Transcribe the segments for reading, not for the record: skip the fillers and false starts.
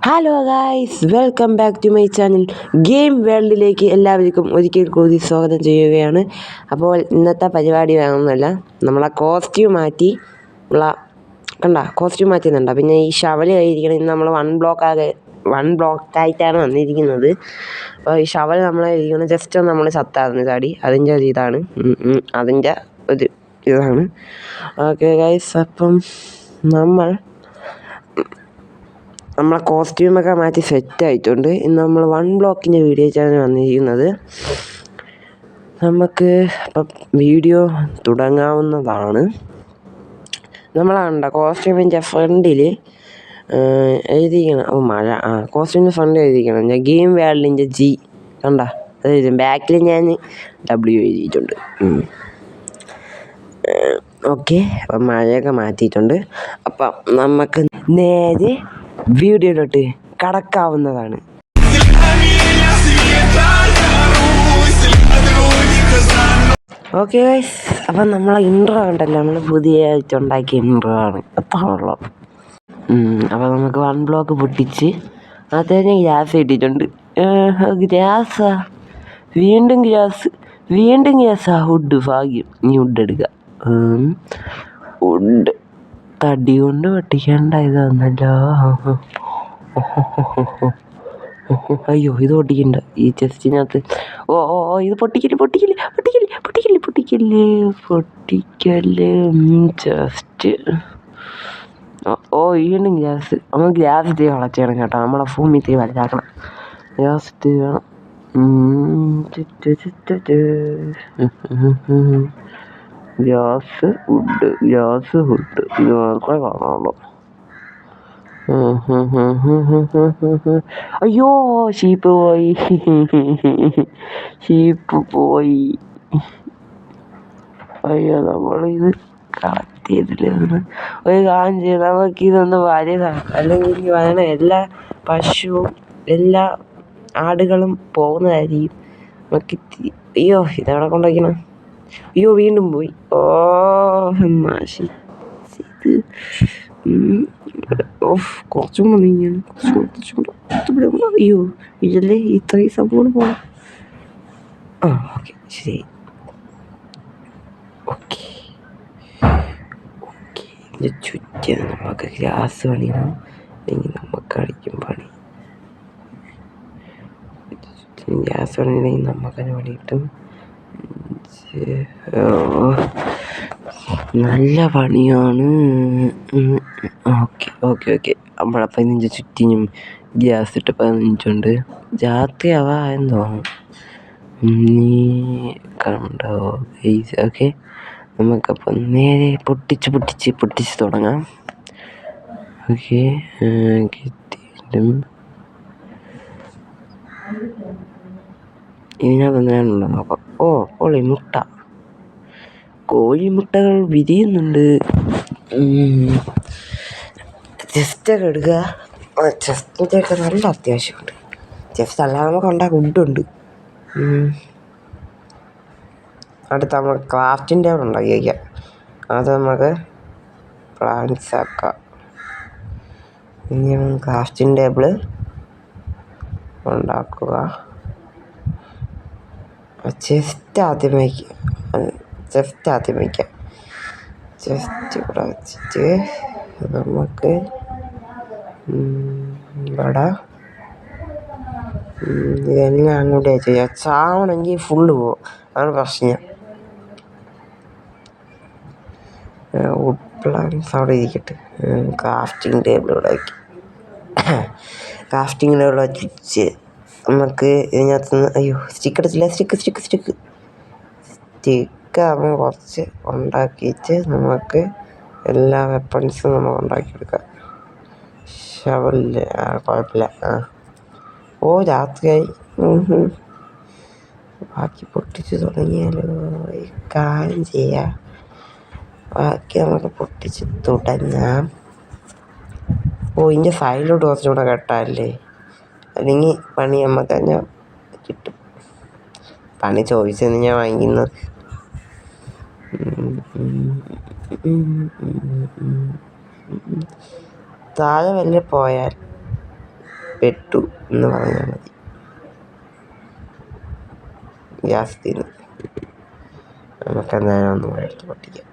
Hello guys, welcome back to my channel. Game വേൾഡിലേക്ക് എല്ലാവർക്കും ഒരിക്കൽ കൂടി സ്വാഗതം ചെയ്യുകയാണ്. അപ്പോൾ ഇന്നത്തെ പരിപാടി വേണമെന്നല്ല, നമ്മളെ കോസ്റ്റ്യൂം മാറ്റി കോസ്റ്റ്യൂം മാറ്റുന്നുണ്ട്. പിന്നെ ഈ ഷവൽ ആയിരിക്കണം. ഇന്ന് നമ്മൾ വൺ ബ്ലോക്കായിട്ടാണ് വന്നിരിക്കുന്നത്. അപ്പോൾ ഈ ഷവൽ നമ്മളായിരിക്കണം. ജസ്റ്റ് ഒന്ന് നമ്മൾ ചത്തായിരുന്നു ചാടി, അതിൻ്റെ ഒരു ഇതാണ്. ഓക്കെ ഗായ്സ്, അപ്പം നമ്മളെ കോസ്റ്റ്യൂമൊക്കെ മാറ്റി സെറ്റായിട്ടുണ്ട്. ഇന്ന് നമ്മൾ വൺ ബ്ലോക്കിൻ്റെ വീഡിയോ ആയിട്ടാണ് വന്നിരിക്കുന്നത്. നമുക്ക് ഇപ്പം വീഡിയോ തുടങ്ങാവുന്നതാണ്. നമ്മളാണ്ട കോസ്റ്റ്യൂമിൻ്റെ ഫ്രണ്ടിൽ എഴുതിയിരിക്കണം. കോസ്റ്റ്യൂമിൻ്റെ ഫ്രണ്ടിൽ എഴുതിയിരിക്കണം ഗെയിം വേൾഡിൻ്റെ G കണ്ട. അതായത് ബാക്കിൽ ഞാൻ W എഴുതിയിട്ടുണ്ട്. ഓക്കെ, അപ്പം മഴയൊക്കെ മാറ്റിയിട്ടുണ്ട്. അപ്പം നമുക്ക് നേരെ വീഡിയോയിലോട്ട് കടക്കാവുന്നതാണ്. ഓക്കെ ഗൈസ്, അപ്പം നമ്മളെ ഇൻട്രോ ഉണ്ടല്ലോ, നമ്മൾ പുതിയതായിട്ട് ഉണ്ടാക്കിയ ഇൻട്രോ ആണ്. അത്രയുള്ളൂ. അപ്പം നമുക്ക് വൺ ബ്ലോക്ക് പൊട്ടിച്ച് അതിന് ഗ്യാസ് കിട്ടിയിട്ടുണ്ട്. വീണ്ടും ഗ്യാസാ. വുഡ് ഭാഗ്യം. ഇനി വുഡ് എടുക്കുക. വുഡ് തടി കൊണ്ട് പൊട്ടിക്കേണ്ട ഇതാന്നല്ലോ. അയ്യോ, ഇത് പൊട്ടിക്കണ്ട. ഈ ചെസ്റ്റിനകത്ത് ഇത് പൊട്ടിക്കല് ചെസ്റ്റ്. വീണ്ടും ഗ്യാസ്. നമ്മൾ ഗ്യാസ് തീ വളച്ചേണം കേട്ടോ. നമ്മളെ ഭൂമി തീ വലുതാക്കണം. ഗ്യാസ് തീ വേണം. ഗ്യാസ് വുഡ് ഇത് മാത്രമേ കാണാനുള്ളൂ. അയ്യോ, ഷീപ്പ് പോയി. അയ്യോ, നമ്മളിത് കളക്ട് ചെയ്തില്ല. ഒരു കാര്യം ചെയ്ത് നമുക്കിതൊന്ന് വലുതാണ്. അല്ലെങ്കിൽ വരണ എല്ലാ പശുവും എല്ലാ ആടുകളും പോകുന്നതായിരിക്കും. നമുക്ക് അയ്യോ, ഇതവിടെ കൊണ്ടുവയ്ക്കണം. അയ്യോ, വീണ്ടും പോയി. കുറച്ചും കൂടെ നീങ്ങാണ്. അയ്യോ, ഇതല്ലേ ഇത്രയും സംഭവം പോകണം. ഓക്കെ, ശരി. ഓക്കെ, ഇതിൻ്റെ ചുറ്റിയാണ് നമുക്ക് ഗ്യാസ് പണിയണം. അല്ലെങ്കിൽ നമുക്ക് അടിക്കും പണി. ഗ്യാസ് പണിയില്ലെങ്കിൽ നമുക്കതിന് പണി കിട്ടും. നല്ല പണിയാണ്. ഓക്കെ. നമ്മളപ്പം ഇതിൻ്റെ ചുറ്റിനും ഗ്യാസ് ഇട്ട് 15 ഉണ്ട്. രാത്രിയാവാ എന്തോ നീ കണ്ടോ. ഓക്കെ, നമുക്കപ്പം നേരെ പൊട്ടിച്ച് തുടങ്ങാം. ഓക്കെ, ഇതിനകത്തെന്താണുണ്ടോ നോക്കാം. കോഴിമുട്ടകൾ വിരിയുന്നുണ്ട്. ചെസ്റ്റൊക്കെ എടുക്കുക. ചെസ്റ്റിൻ്റെയൊക്കെ നല്ല അത്യാവശ്യമുണ്ട്. ചെസ്റ്റ് അല്ലാതെ നമുക്ക് ഉണ്ടാക്കാൻ വുഡുണ്ട്. അടുത്ത നമുക്ക് ക്രാഫ്റ്റിംഗ് ടേബിൾ ഉണ്ടാക്കി വയ്ക്കാം. അത് നമുക്ക് പ്ലാൻസ് ആക്കാം. ഇനി ക്രാഫ്റ്റിംഗ് ടേബിൾ ഉണ്ടാക്കുക. ചെസ്റ്റ് ആദ്യം വയ്ക്കാം. ചെസ്റ്റ് ഇവിടെ വെച്ചിട്ട് നമുക്ക് ഇവിടെ ഇതെല്ലാം അങ്ങോട്ട് ചെയ്യാം. ചാവണമെങ്കിൽ ഫുള്ള് പോകും, അതാണ് പ്രശ്നം. വുഡ് പ്ലാന്റ്സ് അവിടെ ഇരിക്കട്ടെ. ക്രാഫ്റ്റിംഗ് ടേബിൾ ഇവിടെ വയ്ക്കും. ക്രാഫ്റ്റിംഗ് ടേബിൾ വെച്ച് നമുക്ക് ഇതിനകത്തുനിന്ന് സ്റ്റിക്ക് നമ്മൾ കുറച്ച് ഉണ്ടാക്കിയിട്ട് നമുക്ക് എല്ലാ വെപ്പൺസും നമുക്ക് ഉണ്ടാക്കിയെടുക്കാം. ഷവലില് കുഴപ്പമില്ല. രാത്രിയായി. ബാക്കി പൊട്ടിച്ച് തുടങ്ങിയാലോ. കാര്യം ചെയ്യാം. ബാക്കി നമുക്ക് പൊട്ടിച്ച് തുടങ്ങാം. ഇതിൻ്റെ സൈഡിലോട്ട് കുറച്ചുകൂടെ കെട്ടാല്ലേ, അല്ലെങ്കിൽ പണി നമുക്ക് തന്നെ കിട്ടും. പണി ചോദിച്ചെന്ന് ഞാൻ വാങ്ങിക്കുന്നത്. താഴെ വലിയ പോയാൽ പെട്ടു എന്ന് പറഞ്ഞാൽ മതി. ഗ്യാസ് തീർന്നു. നമുക്ക് എന്തായാലും ഒന്ന് എടുത്ത് പൊട്ടിക്കാം.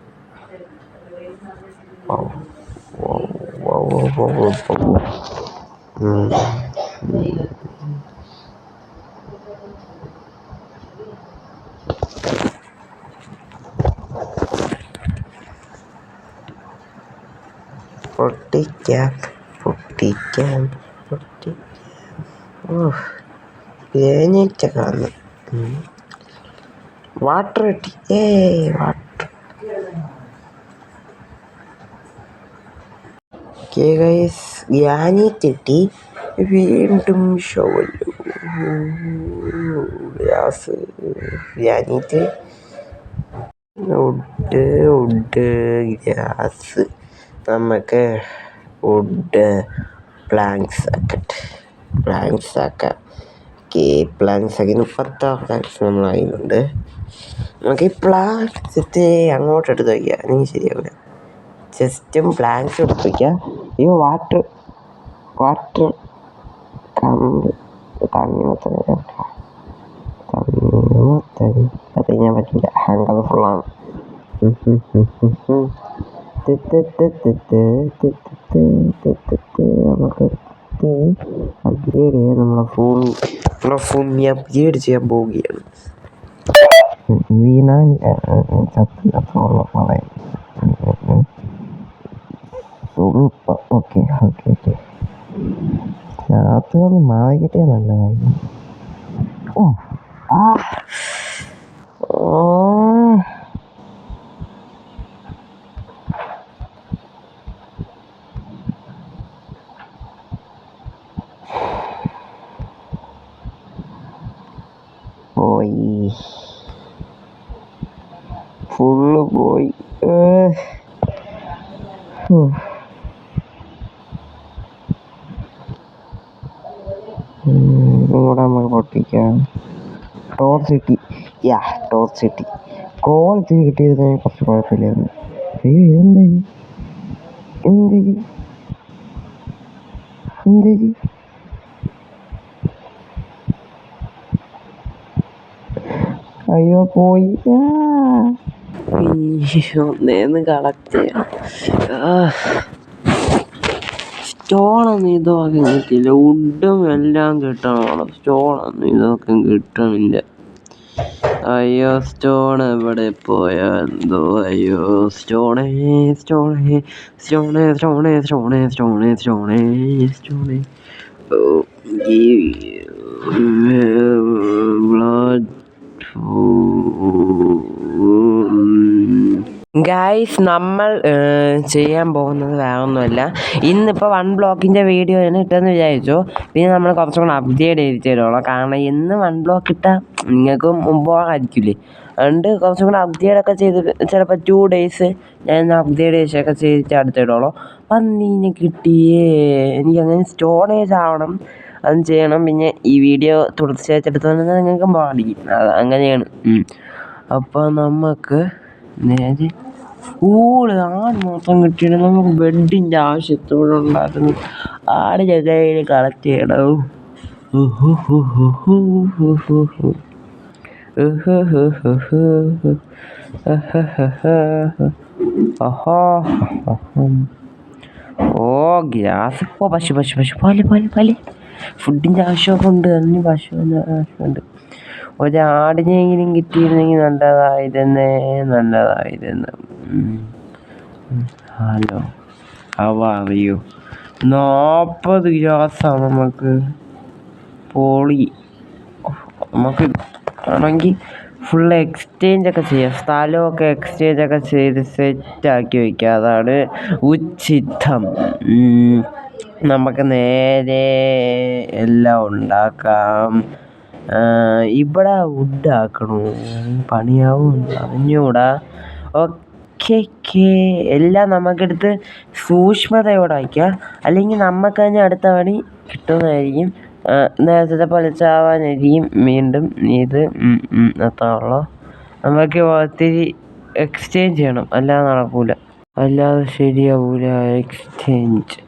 പൊട്ടിക്കാം. തേനീച്ചൊക്കെ വന്നു. വാട്ടർ കിട്ടി. വാട്ടർ. ഗ്രാനൈറ്റ് കിട്ടി. വീണ്ടും shovel. Gas, granite, wood, gas. നമുക്ക് വുഡ് പ്ലാങ്ക്സ് ആക്കാം. പ്ലാങ്ക്സ് ആക്കി 36 പ്ലാങ്ക്സ് നമ്മൾ അതിലുണ്ട്. നമുക്ക് ഈ പ്ലാങ്ക്സ് അങ്ങോട്ട് എടുത്ത് വയ്ക്കുക. അല്ലെങ്കിൽ ശരിയാവില്ല. ജസ്റ്റും പ്ലാങ്ക്സ് എടുത്ത് വയ്ക്കുക. ഈ വാട്ടർ അത് ഞാൻ പറ്റില്ല. ഹാങ്കർ ഫുള്ളാണ്. നമുക്ക് അപ്ഗ്രേഡ് ചെയ്യാൻ നമ്മളെ ഭൂമി അപ്ഗ്രേഡ് ചെയ്യാൻ പോവുകയാണ്. വീണാൽ ഓക്കെ രാത്രി മാറി കിട്ടിയ നല്ലതായിരുന്നു. പോയി, ഫുള്ള് പോയി. ഇങ്ങോട്ട് നമുക്ക് പൊട്ടിക്കാം. ടോർച്ച് കിട്ടി. കോൾ ഇത്തിരി കിട്ടിയതിന് കുറച്ച് കുഴപ്പമില്ലായിരുന്നു. എന്തേരി അയ്യോ പോയി. ഒന്നേന്ന് കളക്ട് ചെയ്യണം. സ്റ്റോണൊന്നും ഇതൊക്കെ കിട്ടിയില്ല. വുഡും എല്ലാം കിട്ടണം. സ്റ്റോണൊന്നും ഇതൊക്കെ കിട്ടണില്ല. അയ്യോ സ്റ്റോൺ എവിടെ പോയോ എന്തോ. അയ്യോ സ്റ്റോണേ. ഗൈസ്, നമ്മൾ ചെയ്യാൻ പോകുന്നത് വേറൊന്നുമല്ല. ഇന്നിപ്പോൾ 1 ബ്ലോക്കിൻ്റെ വീഡിയോ ആണ് ഇട്ടെന്ന് വിചാരിച്ചു. പിന്നെ നമ്മൾ കുറച്ചും കൂടെ അപ്ഡേറ്റ് ചെയ്ത് തരുള്ളൂ. കാരണം ഇന്ന് 1 ബ്ലോക്ക് ഇട്ടാൽ നിങ്ങൾക്ക് മുമ്പോളായിരിക്കില്ലേ. അതുകൊണ്ട് കുറച്ചും കൂടെ അപ്ഡേറ്റൊക്കെ ചെയ്ത് ചിലപ്പോൾ 2 ഡേയ്സ് ഞാൻ അപ്ഡേറ്റൊക്കെ ചെയ്തിട്ട് അടുത്തിടുള്ളൂ. പന്നീനെ കിട്ടിയേ. എനിക്കങ്ങനെ സ്റ്റോറേജ് ആവണം, അതും ചെയ്യണം. പിന്നെ ഈ വീഡിയോ തുടർച്ചയായിട്ട് എടുത്തു വന്നാൽ നിങ്ങൾക്ക് ബാധിക്കും. അങ്ങനെയാണ്. അപ്പോൾ നമുക്ക് നേരെ ആട് മൊത്തം കിട്ടിയിട്ട് നമുക്ക് ബെഡിൻ്റെ ആവശ്യത്തോടെ ഉണ്ടാക്കുന്നു. ആട് ജഗയിൽ കളക്ട് ചെയ്യണം. ഗ്യാസ്. പശു പോലെ ഫുഡിൻ്റെ ആവശ്യമൊക്കെ ഉണ്ട്. അതിന് പശുവിൻ്റെ ആവശ്യമുണ്ട്. ഒരാടിനെങ്കിലും കിട്ടിയിരുന്നെങ്കിൽ നല്ലതായിരുന്നു. Hello, how are you? 40 ഗ്യാസാണ് നമുക്ക്. പൊളി. നമുക്ക് ആണെങ്കിൽ ഫുള്ള് എക്സ്ചേഞ്ചൊക്കെ ചെയ്യാം. സ്ഥലമൊക്കെ എക്സ്ചേഞ്ചൊക്കെ ചെയ്ത് സെറ്റാക്കി വയ്ക്കുക. അതാണ് ഉചിതം. നമുക്ക് നേരെ എല്ലാം ഉണ്ടാക്കാം. ഇവിടെ വുഡ് ആക്കണോ? പണിയാവും അറിഞ്ഞൂടാ. ഓക്കെ, എല്ലാം നമുക്കെടുത്ത് സൂക്ഷ്മതയോടെ വയ്ക്കാം. അല്ലെങ്കിൽ നമുക്ക് തന്നെ അടുത്ത പണി കിട്ടുന്നതായിരിക്കും. നേരത്തെ പോലെ ചാവാനായിരിക്കും വീണ്ടും ഇത്. അത്രേ ഉള്ളൂ. നമുക്ക് ഒത്തിരി എക്സ്ചേഞ്ച് ചെയ്യണം, അല്ലാതെ നടക്കൂല. അല്ലാതെ ശരിയാവൂല. എക്സ്ചേഞ്ച്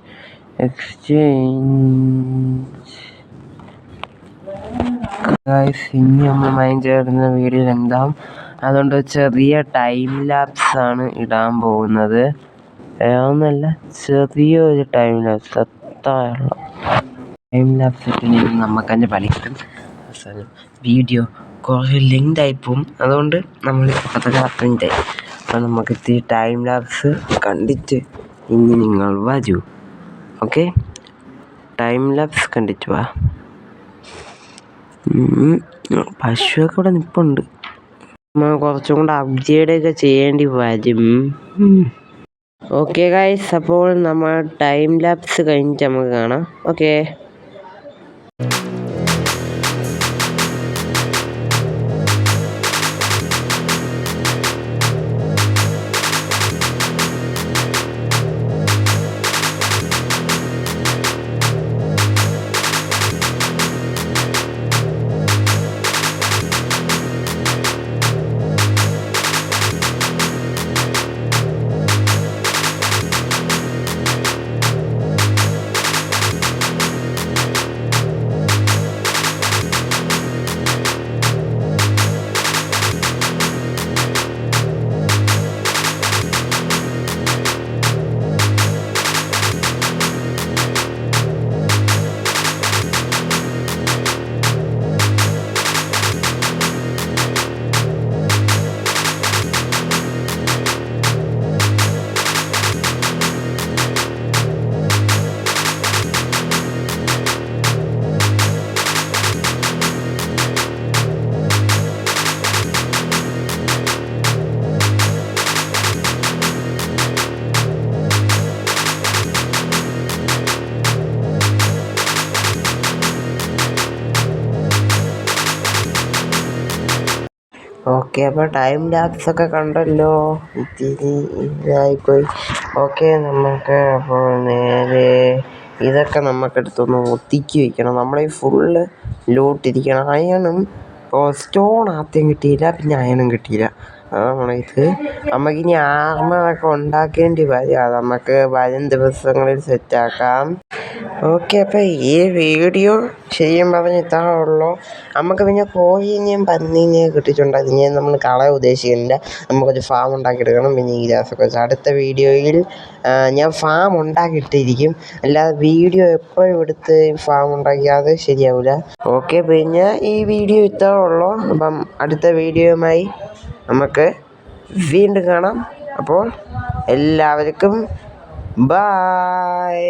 ഇനി നമ്മൾ മൈൻഡ് ചേർന്ന വീഡിയോ എന്താ, അതുകൊണ്ട് ചെറിയ ടൈം ലാപ്സ് ആണ് ഇടാൻ പോകുന്നത്. ഒന്നല്ല, ചെറിയൊരു ടൈം ലാപ്സ്, അത്രയുള്ള ടൈം ലാപ്സ് ഇട്ടില്ലെങ്കിൽ നമുക്കതിൻ്റെ പണി കിട്ടും. അവസാനം വീഡിയോ കുറേ ലെങ്ത് ആയിപ്പോവും. അതുകൊണ്ട് നമ്മൾ ഇപ്പോഴത്തെ അത്രയും ടൈം. അപ്പം നമുക്ക് ഇത്തിരി ടൈം ലാപ്സ് കണ്ടിട്ട് ഇനി നിങ്ങൾ വരൂ. ഓക്കെ, ടൈം ലാപ്സ് കണ്ടിട്ട് വാ. പശുവൊക്കെ ഇവിടെ നിൽപ്പുണ്ട്. നമ്മൾ കുറച്ചും കൂടെ അപ്ഗ്രേഡൊക്കെ ചെയ്യേണ്ടി വരും. ഓക്കെ ഗൈസ്, അപ്പോൾ നമ്മൾ ടൈം ലാപ്സ് കഴിഞ്ഞിട്ട് നമുക്ക് കാണാം. ഓക്കെ. ഓക്കെ, അപ്പോൾ ടൈം ലാപ്സൊക്കെ കണ്ടല്ലോ, ഇത്തിരി ഇതായിപ്പോയി. ഓക്കെ, നമുക്ക് അപ്പോൾ നേരെ ഇതൊക്കെ നമുക്കെടുത്തൊന്ന് ഒതുക്കി വയ്ക്കണം. നമ്മളീ ഫുള്ള് ലൂട്ടിരിക്കണം. അയണും സ്റ്റോൺ ആദ്യം കിട്ടിയില്ല, പിന്നെ അയണും കിട്ടിയില്ല. നമ്മളിത് നമുക്കിനി ആർമറൊക്കെ ഉണ്ടാക്കേണ്ടി വരും. അത് നമുക്ക് വരും ദിവസങ്ങളിൽ സെറ്റാക്കാം. ഓക്കെ, അപ്പോൾ ഈ വീഡിയോ ചെയ്യുമ്പോൾ ഇത്രേ ഉള്ളൂ. നമുക്ക് പിന്നെ കോഴീനെയും പന്നീനെയും കിട്ടിയിട്ടുണ്ട്. അതിനെ നമ്മൾ കളയാൻ ഉദ്ദേശിക്കുന്നില്ല. നമുക്കൊരു ഫാം ഉണ്ടാക്കിയെടുക്കണം. പിന്നെ ഈ ഗ്രാസൊക്കെ വെച്ച് അടുത്ത വീഡിയോയിൽ ഞാൻ ഫാം ഉണ്ടാക്കിയിട്ടിരിക്കും. അല്ലാതെ വീഡിയോ എപ്പോഴും എടുത്ത് ഫാം ഉണ്ടാക്കിയാൽ ശരിയാവില്ല. ഓക്കെ, പിന്നെ ഈ വീഡിയോ ഇത്രേ ഉള്ളൂ. അപ്പം അടുത്ത വീഡിയോയുമായി നമുക്ക് വീണ്ടും കാണാം. അപ്പോൾ എല്ലാവർക്കും ബൈ.